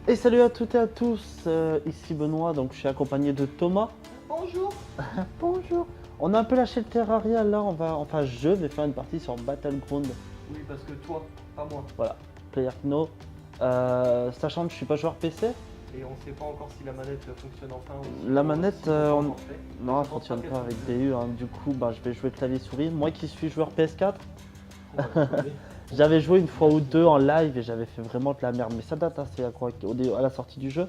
Et salut à toutes et à tous, ici Benoît, donc je suis accompagné de Thomas. Bonjour. Bonjour. On a un peu lâché le Terraria là, enfin je vais faire une partie sur Battleground. Oui, parce que toi, pas moi. Voilà, Player No. Sachant que je suis pas joueur PC, Et on sait pas encore si la manette fonctionne enfin ou si la on- manette, si on l'a on... encore fait. non, elle Je pense fonctionne qu'elle pas avec fonctionne. DU, hein. Du coup bah, je vais jouer clavier souris. Moi qui suis joueur PS4, On va trouver. j'avais joué une fois ou deux en live et j'avais fait vraiment de la merde, mais ça date, hein, c'est à la sortie du jeu.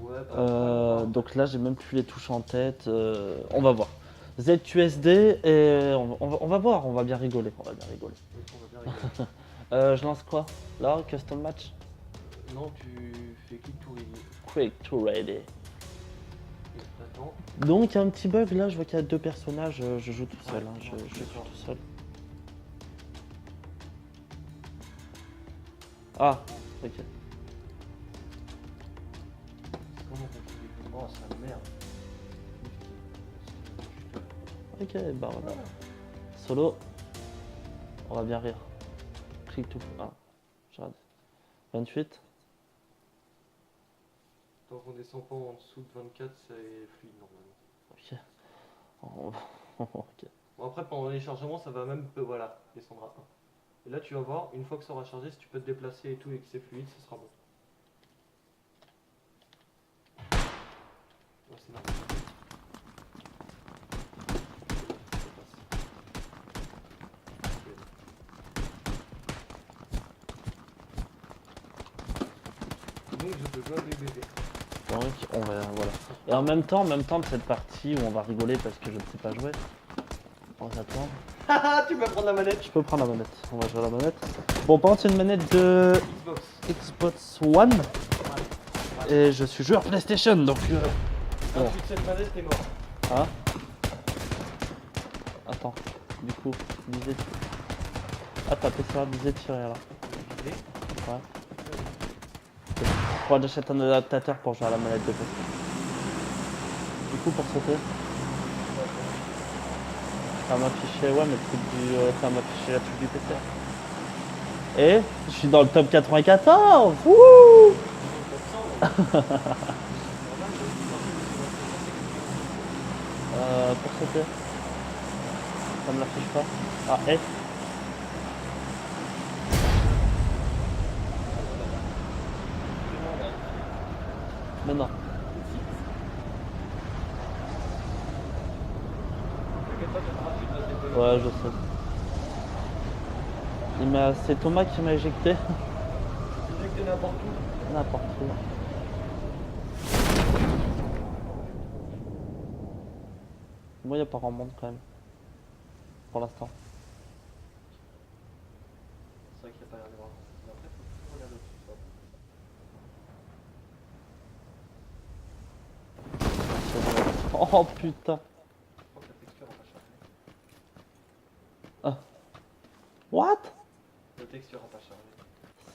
Ouais, pas longtemps. Donc là, j'ai même plus les touches en tête. On va voir. ZQSD et on va voir, on va bien rigoler. On va bien rigoler. Oui, on va bien rigoler. Je lance quoi? Là, custom match? Non, tu fais click to ready. Quick to ready. Et t'attends. Donc, il y a un petit bug là, je vois qu'il y a deux personnages. Je joue tout seul, Ouais, hein, je ouais, joue d'accord. tout seul. Ah, ok. Comment on continue? Oh, ça merde. Ok, bah voilà. Solo, on va bien rire. Click to. Ah, j'arrête. 28. Tant qu'on descend pas en dessous de 24, c'est fluide normalement. Ok. Ok. Bon, après, pendant les chargements, ça va même voilà, descendre à 1. Et là, tu vas voir, une fois que ça aura chargé, si tu peux te déplacer et tout et que c'est fluide, ce sera bon. Ouais, c'est normal. Donc je peux jouer avec bébé. Donc on va voilà. Et en même temps de cette partie où on va rigoler parce que je ne sais pas jouer, on va attendre. Haha, tu peux prendre la manette. Je peux prendre la manette. On va jouer à la manette. Bon, par contre c'est une manette de Xbox. Xbox One et je suis joueur PlayStation donc. Quand tu cette manette, t'es mort. Ah. Attends. Du coup, visée. Ah t'as ça, visée tirer là. Ouais. Faudra que j'achète un adaptateur pour jouer à la manette de PC. Du coup pour sauter. Ça m'a affiché, ouais, mais le truc du. Ça m'a affiché la truc du PC. Et je suis dans le top 94. Wouh. Pour sauter. Ça me l'affiche pas. Ah, F. Mais non. Ouais, je sais. C'est Thomas qui m'a éjecté. Injecté n'importe où. N'importe où. Moi, il n'y a pas grand monde quand même. Pour l'instant. C'est vrai qu'il n'y a pas l'air d'avoir. Mais après, faut toujours regarder au-dessus de toi. Oh putain. Je crois que la texture n'a pas chargé. Ah. What? La texture n'a pas chargé.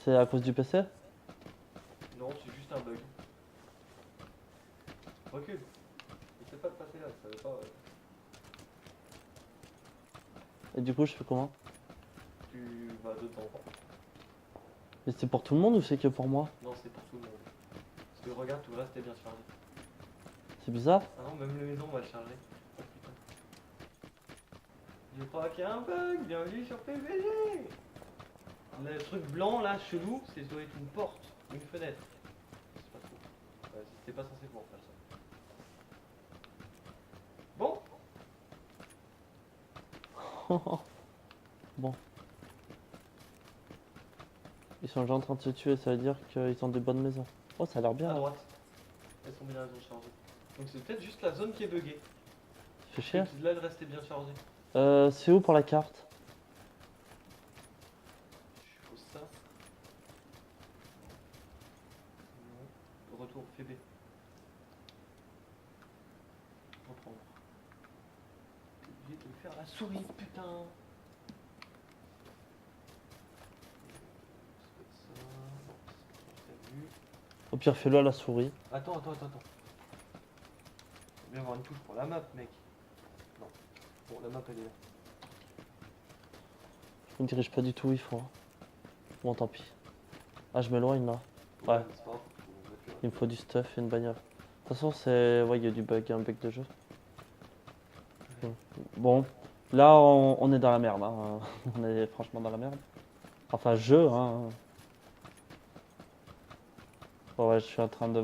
C'est à cause du PC? Non, c'est juste un bug. Recule. Il sait pas de passer là, ça veut pas. Et du coup, je fais comment? Tu vas dedans. Et c'est pour tout le monde ou c'est que pour moi? Non, c'est pour tout le monde. Parce que regarde, tout le reste est bien chargé. C'est bizarre. Ah non, même la maison va le charger. Oh putain. Je crois qu'il y a un bug, bienvenue sur PVG. Le truc blanc là, chelou, c'est doit être une porte, une fenêtre. C'est pas trop. Ouais, c'était pas censé pouvoir faire ça. Bon, Bon. Ils sont déjà en train de se tuer, ça veut dire qu'ils ont des bonnes maisons. Oh, ça a l'air bien à là. droite. Elles sont bien chargées. Donc c'est peut-être juste la zone qui est buggée. Fais chier. Là, le reste est bien chargé. C'est où pour la carte? Je pose ça. Non. Retour, fais B. Reprendre. T'es obligé de le faire à la souris, putain. Ça, non, c'est vu. Au pire, fais-le à la souris. Attends. Faut bien avoir une touche pour la map, mec. Non. Bon, la map elle est là. Je me dirige pas du tout où il faut. Hein. Bon, tant pis. Ah, je m'éloigne là. Ouais. Mais c'est pas grave, faut Il me faut du stuff et une bagnole. De toute façon, c'est. Ouais, il y a du bug, un bug de jeu. Bon, là, on est dans la merde. Hein. On est franchement dans la merde. Enfin, jeu, hein. Bon, ouais, je suis en train de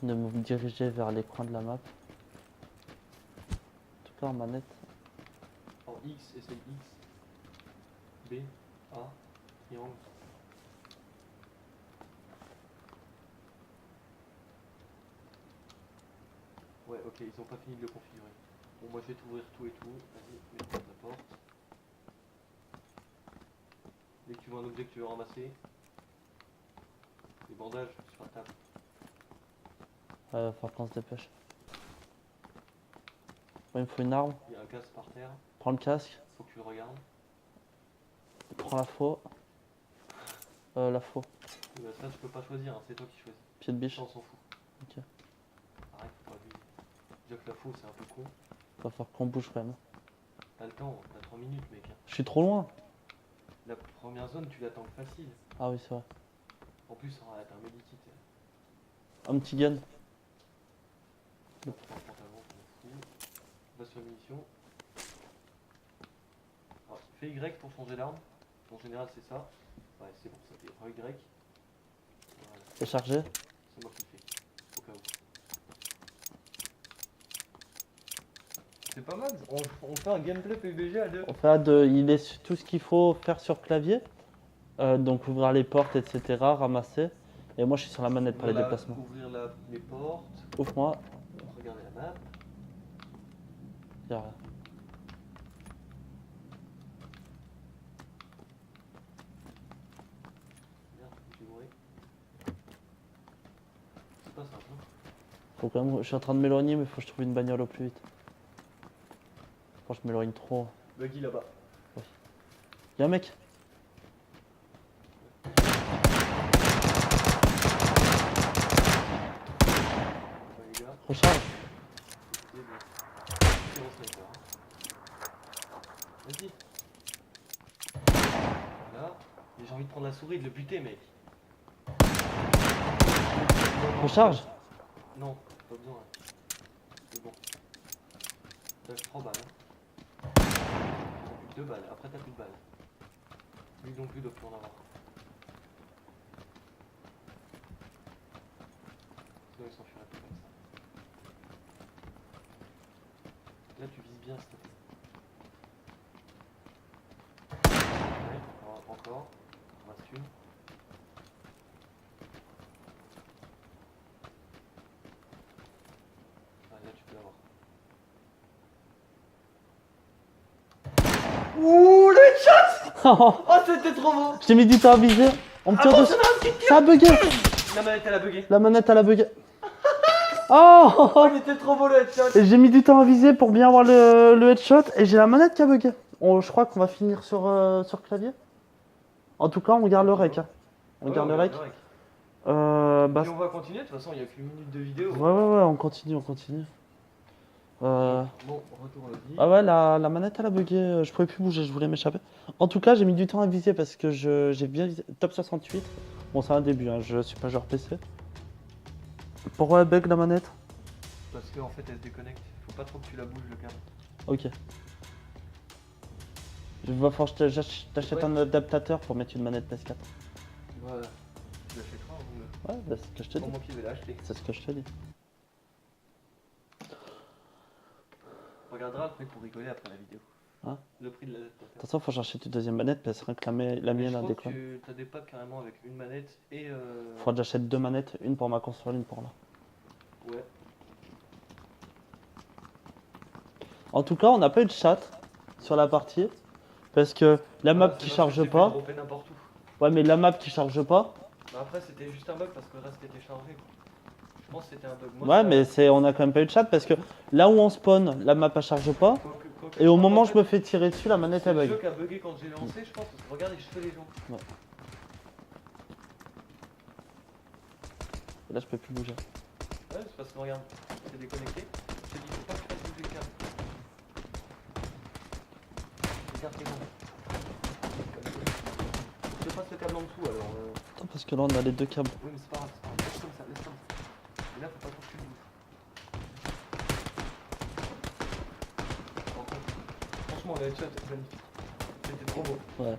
me diriger vers les coins de la map. En tout cas, en manette. En X, essaye X, B, A, triangle. Ouais, ok, ils ont pas fini de le configurer. Bon, moi je vais t'ouvrir tout et tout. Vas-y, mets-toi de la porte. Dès que tu vois un objet que tu veux ramasser, les bandages sur la table. Faut qu'on se dépêche. Ouais, il me faut une arme. Il y a un casque par terre, Prends le casque. faut que tu le regardes. Prends la faux. La faux. Bah, ça, tu peux pas choisir, hein, c'est toi qui choisis. Pied de biche. Ça, on s'en fout. Ok. Arrête, faut pas abuser. Déjà que la faux, c'est un peu con. Va falloir qu'on bouge quand même. T'as le temps, t'as 3 minutes, mec. Hein. Je suis trop loin. La première zone, tu l'attends facile. Ah oui, c'est vrai. En plus, t'as un medikit. Un petit gun. Prends le pantalon, t'en fous. Va sur munitions. Alors, fais Y pour changer l'arme. En général, c'est ça. Ouais, c'est bon, ça fait Y. Voilà, C'est chargé. c'est moi qui le fais. Au cas où. C'est pas mal, on fait un gameplay PUBG à deux. On fait à deux. Il est tout ce qu'il faut faire sur clavier. Donc ouvrir les portes, etc. Ramasser. Et moi, je suis sur la manette pour les déplacements. Ouvrir les portes, Ouvre-moi. regarder la map. Y a rien. Merde, j'ai bourré. C'est pas simple. Hein. Faut quand même... Je suis en train de m'éloigner, mais faut que je trouve une bagnole au plus vite. Quand je m'éloigne trop. Buggy là-bas. Y'a un mec. Ouais, les gars, Recharge. écoutez bien. C'est mon sniper. Hein. Vas-y. Voilà. Et j'ai envie de prendre la souris et de le buter, mec. Recharge. Non, pas besoin. C'est bon. T'as 3 balles. Hein. T'as plus que 2 balles. Après, t'as plus de balles. Lui non plus doit plus en avoir. Sinon, il s'enfuirait plus comme ça. Là, tu vises bien, s'il te plaît. Ouais, encore. On reste une. Ah, là, tu peux l'avoir. Ouh, le headshot! Oh, c'était trop beau! J'ai mis du temps à viser. On me tire dessus. Ça a bugué. La manette, elle a bugué. La manette, elle a bugué. Oh, Oh, il était trop beau le headshot! Et j'ai mis du temps à viser pour bien avoir le headshot. Et j'ai la manette qui a bugué. Je crois qu'on va finir sur clavier. En tout cas, on garde le rec. Hein. On garde le rec. Bah, Puis on va continuer, de toute façon, il n'y a qu'une minute de vidéo. ouais, on continue, on continue. Bon, retour à vie. Ah ouais, la manette elle a bugué, je pouvais plus bouger, je voulais m'échapper. En tout cas, j'ai mis du temps à viser parce que j'ai bien visé. Top 68. Bon, c'est un début, hein, je suis pas genre PC. Pourquoi elle bug la manette? Parce qu'en fait, elle se déconnecte. Faut pas trop que tu la bouges le câble. Ok. Je vais falloir que j'achète un adaptateur pour mettre une manette PS4. Voilà. Tu l'achèteras, ou Ouais, bah, c'est ce que je te pas dis. moi qui vais l'acheter. C'est ce que je te dis. On regardera le prix pour rigoler après la vidéo. Hein? Le prix de l'adaptateur. Attention, faut que j'achète une deuxième manette parce que la Mais mienne je a crois que déconné. tu as des packs carrément avec une manette et Faudra que j'achète deux manettes, une pour ma console, une pour là. ouais. En tout cas, on n'a pas eu de chat sur la partie parce que la map qui charge pas. Dropper n'importe où. Ouais, mais la map qui charge pas. Bah après, c'était juste un bug parce que le reste était chargé. Quoi. Je pense que c'était un bug. Moi, Ouais, ça- mais on a quand même pas eu de chat parce que là où on spawn, la map elle charge pas. Quoique, Et au je moment où pense je me fais tirer dessus, la manette c'est elle le bug. jeu qui a bugué quand j'ai lancé, je pense, parce que regarde les cheveux des gens. Et là, je peux plus bouger. Ouais, c'est parce que regarde, c'est déconnecté. Je te dis, faut pas que tu fasses bouger le câble. Regarde tes jambes. Je te fasse le câble en dessous alors. Attends, parce que là, on a les deux câbles. Oui, mais c'est pas grave, c'est pas grave. Laisse comme ça, laisse comme ça. Et là, faut pas trop que tu le bouges. Par contre, franchement, le headshot, magnifique. C'était trop beau. Ouais.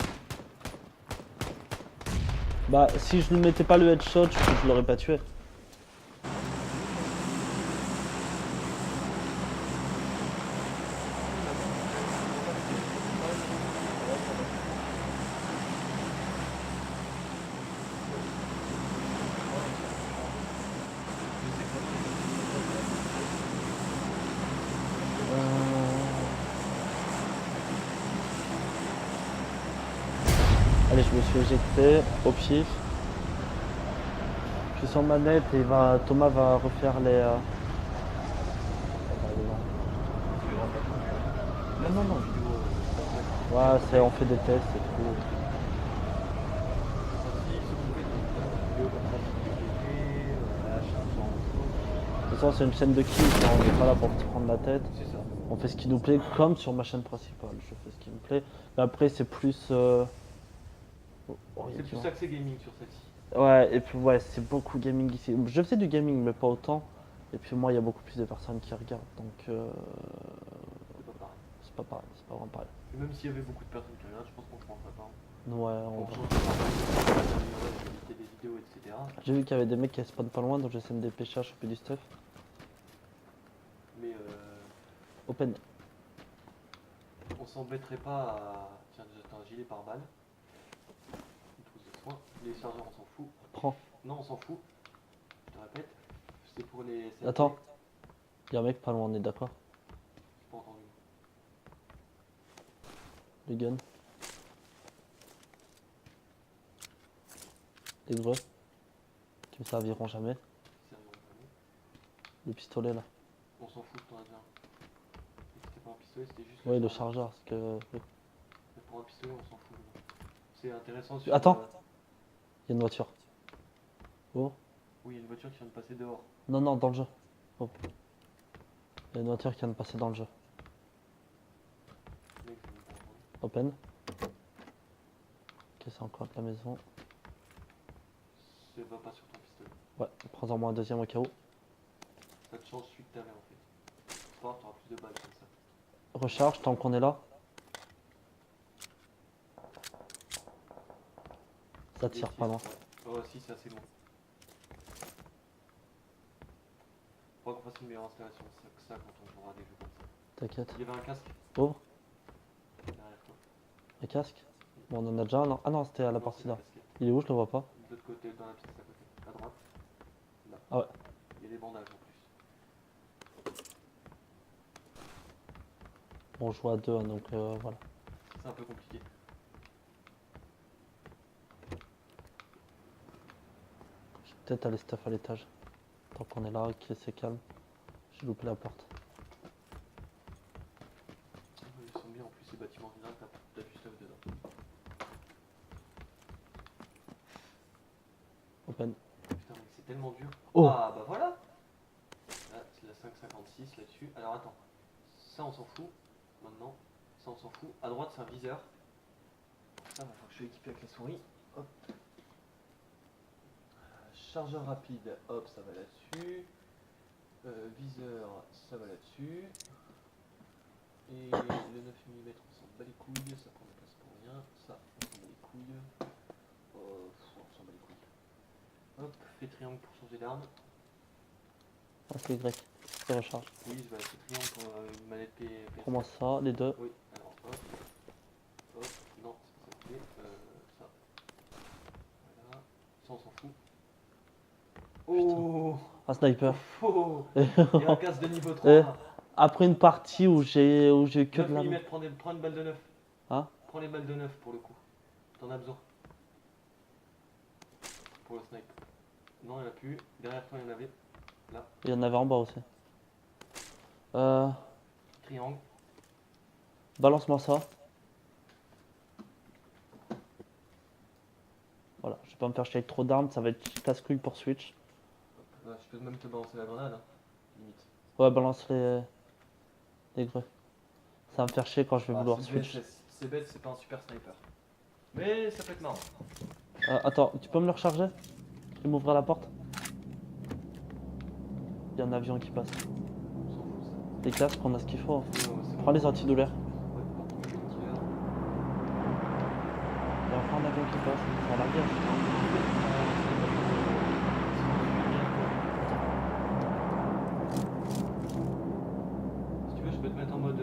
Bah, si je ne mettais pas le headshot, je l'aurais pas tué. Allez, je me suis éjecté au pif. Je suis sur manette et Thomas va refaire les. Non, non, non. Ouais, on fait des tests et tout. De toute façon, c'est une chaîne de kills, hein, on n'est pas là pour se prendre la tête. C'est ça. On fait ce qui nous plaît, comme sur ma chaîne principale. Je fais ce qui me plaît. Mais après, c'est plus. C'est plus axé gaming sur celle-ci. Ouais, et puis ouais, c'est beaucoup gaming ici. Je faisais du gaming, mais pas autant. Et puis moi, il y a beaucoup plus de personnes qui regardent, donc C'est pas pareil. c'est pas pareil, c'est pas vraiment pareil. Et même s'il y avait beaucoup de personnes qui regardent, je pense qu'on ne changerait pas. Ouais, On on va. changerait pas la qualité des vidéos, etc. J'ai vu qu'il y avait des mecs qui spawnent pas loin, donc j'essaie de me dépêcher à choper du stuff. Mais Open. on s'embêterait pas à. Tiens, j'ai un gilet par balle. Une trousse de soins. Les chargeurs, on s'en fout. Prends. Non, on s'en fout. Je te répète. C'est pour les. CRT. Attends. Il y a un mec pas loin, on est d'accord. J'ai pas entendu. Le gun. Les gros. Qui me serviront jamais. Sérieux, vraiment. Le pistolet là. On s'en fout, t'en as déjà un. Et c'était pas un pistolet, c'était juste. Ouais, le chargeur, parce que. Mais pour un pistolet, on s'en fout. C'est intéressant sur. Attends. Il y a une voiture. Oh. Oui, il y a une voiture qui vient de passer dehors. Non, non, dans le jeu. Oh. Il y a une voiture qui vient de passer dans le jeu. Le mec, je vais pas entendre. Open. Ok, c'est encore de la maison. Ça va pas sur ton pistolet. Ouais, prends-en moi un deuxième au cas où. Ça te change celui que t'avais en fait. Tu auras plus de balles comme ça. Recharge tant qu'on est là. Ça tire pas loin. Ouais. Oh si, c'est assez bon. Faudra qu'on fasse une meilleure installation que ça quand on jouera des jeux comme ça. T'inquiète. Il y avait un casque Oh, derrière toi. le casque. Bon, on en a déjà un, non? Ah non, c'était à la Non, partie c'est là. la casquette. Il est où? Je le vois pas. De l'autre côté, dans la pièce à côté. À droite. Là. Ah ouais. Il y a des bandages en plus. Bon, on joue à deux, hein, donc voilà. C'est un peu compliqué. Je vais peut-être aller stuff à l'étage. Tant qu'on est là, que c'est calme. J'ai loupé la porte. Ils sont bien en plus ces bâtiments dingues, t'as du stuff dedans. Open. Putain, mais c'est tellement dur. Oh. Ah bah voilà. Là, c'est la 5,56 là-dessus. Alors attends. Ça on s'en fout. Maintenant. Ça on s'en fout. À droite c'est un viseur. Ça va falloir que je sois équipé avec la souris. Hop. Chargeur rapide. Hop, ça va là-dessus. Viseur, ça va là-dessus. Et le 9 mm on s'en bat les couilles. Ça prend de la place pour rien. Ça on s'en bat les couilles. On s'en bat les couilles. Hop, fais triangle pour changer d'arme. Ah, c'est Y. C'est recharge. Oui, je vais faire triangle pour une manette PS4. Prends-moi ça, les deux. Oui, alors hop, hop, non, c'est pas ça que je voulais, ça. Voilà, ça on s'en fout. Oh, Un sniper. oh, il y a un casque de niveau 3. Eh, Après une partie où j'ai que 9 de la. mm, prends une balle de 9. Hein? Prends les balles de 9 pour le coup. T'en as besoin. Pour le snipe. Non, il n'y en a plus. Derrière toi, il y en avait. Là, Il y en avait en bas aussi. triangle. Balance-moi ça. Voilà, je vais pas me faire chier avec trop d'armes, ça va être casse-couille pour Switch. Ouais, je peux même te balancer la grenade, hein. Limite. Ouais, balance les greux. Ça va me faire chier quand je vais vouloir c'est Switch. bête, c'est pas un super sniper. Mais ça peut être marrant. Attends, tu peux me le recharger et m'ouvrir la porte? Il y a un avion qui passe. On s'en fout ça. Les casques, on a ce qu'il faut. Non, c'est bon. Prends les antidouleurs. Ouais, par contre, je vais te dire. Il y a encore un avion qui passe. C'est à l'arrière. Si tu veux, je peux te mettre en mode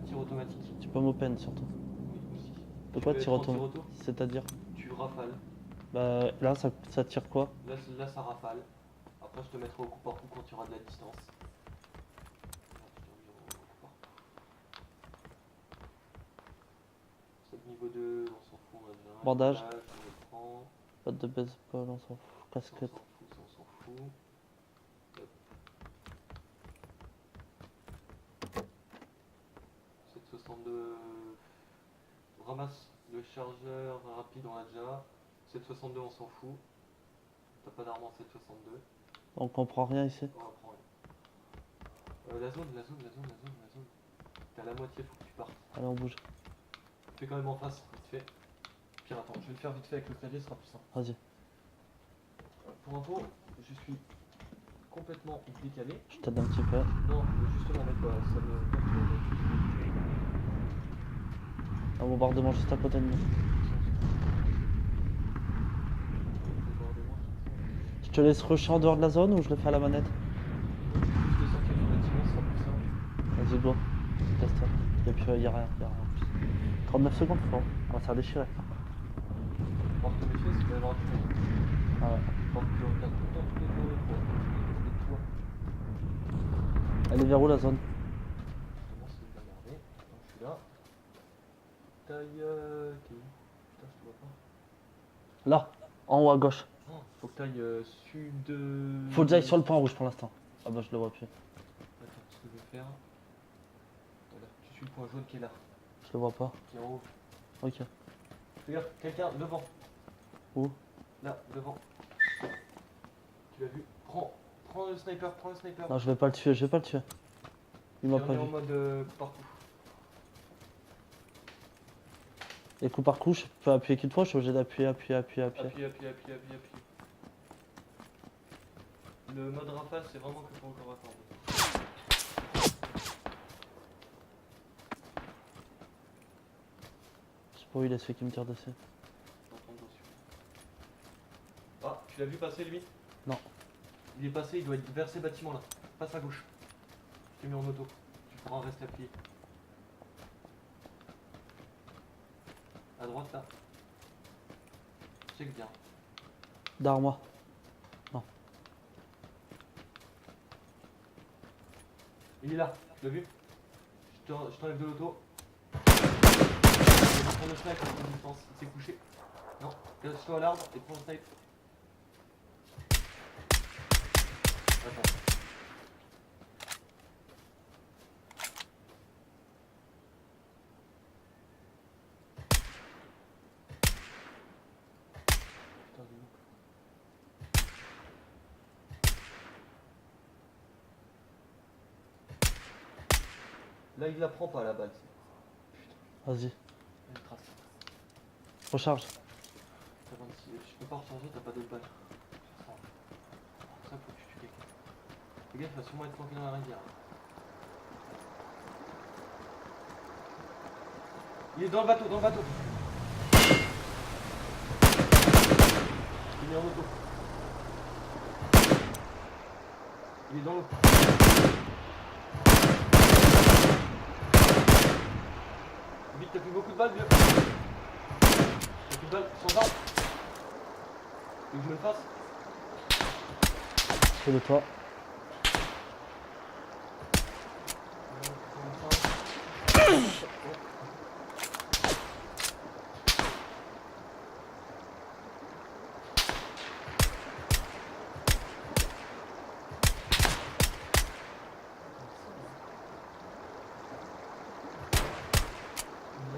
tir automatique. Tu peux m'open surtout. Oui, aussi. De Tu quoi peux tir être en tir auto? auto C'est-à-dire? Tu rafales. Bah là, ça tire quoi? Là, ça rafale. Après, je te mettrai au coup par coup quand tu auras de la distance. Là, je t'ai mis au coup par coup. C'est niveau 2, on s'en fout, on a déjà un. Bandage. Je le prends. Botte de baseball, on s'en fout. Ça, Casquette. on s'en fout. Hop. 762. Ramasse le chargeur rapide, on l'a déjà. 762, on s'en fout. T'as pas d'arme en 762. Donc on prend rien ici. On va prendre. La zone. T'es à la moitié, faut que tu partes. Allez, on bouge. Fais quand même en face, vite fait. Pire, attends, je vais le faire vite fait avec le clavier, ce sera plus simple. Vas-y. Pour info, je suis complètement décalé. Je t'aide un petit peu. Non, justement, mec, ça me. Un bombardement juste à côté de nous. Je te laisse rusher en dehors de la zone ou je le fais à la manette? Juste sortir du bâtiment, ce sera plus simple. Vas-y, go. Casse-toi. Y'a rien en plus. 39 secondes, frérot. On va se faire déchirer. Faut te méfier, c'est qu'il va y avoir du monde. Ah ouais. Faut que tu regardes tout le temps tous les tours, les toits. Elle est vers où la zone? Justement, c'est de la merder. Donc, je suis là. Taille. T'es où? Putain, je te vois pas. Là, en haut à gauche. Oh, faut que t'ailles sud. Faut que j'aille sur le point rouge pour l'instant. Ah bah je le vois plus. Attends, ce que je vais faire. Voilà, tu suis le point jaune qui est là, Je le vois pas. qui est en haut. Ok. Regarde, quelqu'un devant. Où? Là, devant. Tu l'as vu? Prends le sniper, prends le sniper. Non, je vais pas le tuer, je vais pas le tuer. Il m'a Et on pas est en vu. mode partout. Et coup par coup, je peux appuyer qu'une fois, je suis obligé d'appuyer. Appuie. Le mode rafale, c'est vraiment que pour le corps à corps. Je sais pas où il est celui qui me tire dessus. Dans ton dos, celui-là. Ah, tu l'as vu passer lui? Non. Il est passé, il doit être vers ces bâtiments là. Passe à gauche. Je t'ai mis en auto. Tu pourras rester appuyé. À droite là. Check bien. Derrière moi. Il est là, tu l'as vu? Je t'enlève de l'auto. Prends le snipe à ton distance, il s'est couché. Non, cache-toi à l'arbre et prends le snipe. Attends. Putain de loup. Là il la prend pas la balle. Putain, Vas-y. elle trace. Recharge. T'as 26, je peux pas recharger, t'as pas d'autres balles. Ça, faut que tu tues quelqu'un. Le gars il va sûrement être planqué dans la rivière. Il est dans le bateau, Il est en auto. Il est dans l'eau. Vite, t'as plus beaucoup de balles, vieux. T'as plus de balles, sans arme. Tu veux que je me le fasse? C'est de toi.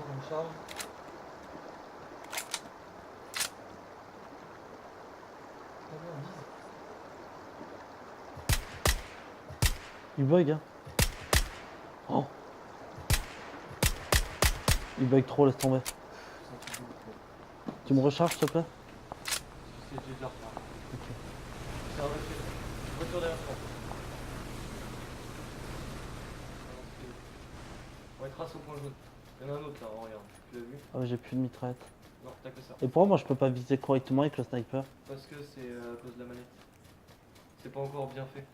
On charge. Il bug, hein. Oh. Il bug trop, laisse tomber. C'est un Tu me recharges s'il te plaît? C'est déjà retard. Ok. C'est un retour. Retour derrière toi. Ouais, trace au point jaune. Il y en a un autre là, regarde. Tu l'as vu? Ah ouais, j'ai plus de mitraillette. Non, t'as que ça. Et pourquoi moi je peux pas viser correctement avec le sniper? Parce que c'est à cause de la manette. C'est pas encore bien fait.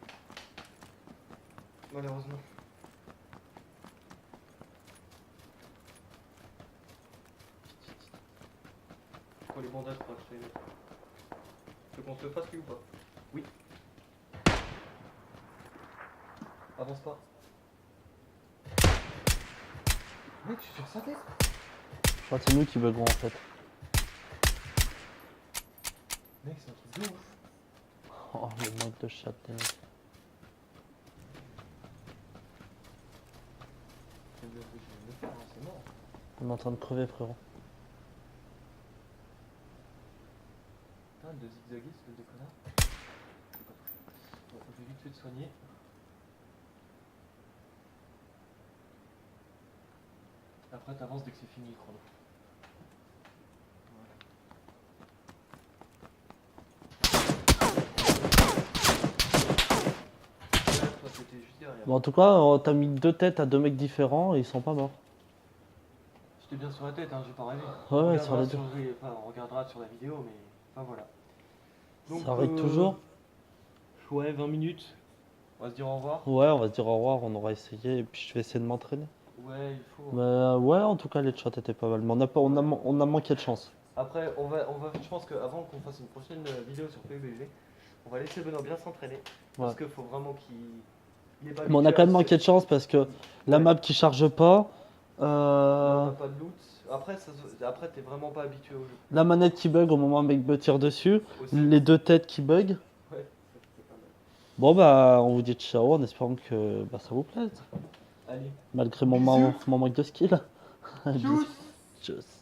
Malheureusement. Faut les bandages pour acheter les mettre. Tu veux qu'on se le fasse lui ou pas? Oui. Avance pas. Mec, tu tires sa tête. Je crois que c'est nous qui buguons en fait. Mec, c'est un truc de ouf. Oh, le manque de chat, t'es mec. C'est mort. On est en train de crever, frérot. Putain, de zigzaguer, c'est de connard. Bon, je vais vite fait te soigner. Après, t'avances dès que c'est fini le chrono. Voilà. Là, toi, c'était juste derrière. Bon, en tout cas, t'as mis 2 têtes à 2 mecs différents et ils sont pas morts. J'étais bien sur la tête, hein, j'ai pas rêvé. Ouais, On ouais, regardera sur les deux. enfin, on regardera sur la vidéo, mais enfin voilà. Ça règle toujours? Ouais, 20 minutes. On va se dire au revoir. Ouais, on va se dire au revoir, on aura essayé et puis je vais essayer de m'entraîner. Ouais, il faut. Mais ouais, en tout cas, les shots étaient pas mal. Mais on a manqué de chance. Après, je pense qu'avant qu'on fasse une prochaine vidéo sur PUBG, on va laisser Benoît bien s'entraîner. Parce Ouais. qu'il faut vraiment qu'il ait pas Mais on a habitué quand à même manqué de chance parce que la Ouais. map qui charge pas, Là, on n'a pas de loot. Après, après t'es vraiment pas habitué au jeu. la manette qui bug au moment où un mec me tire dessus, Aussi. les 2 têtes qui bug. Ouais, c'est pas mal. Bon bah, on vous dit ciao en espérant que bah, ça vous plaise. Allez. Malgré Bisous. mon manque de skill. Tchuss. Tchuss.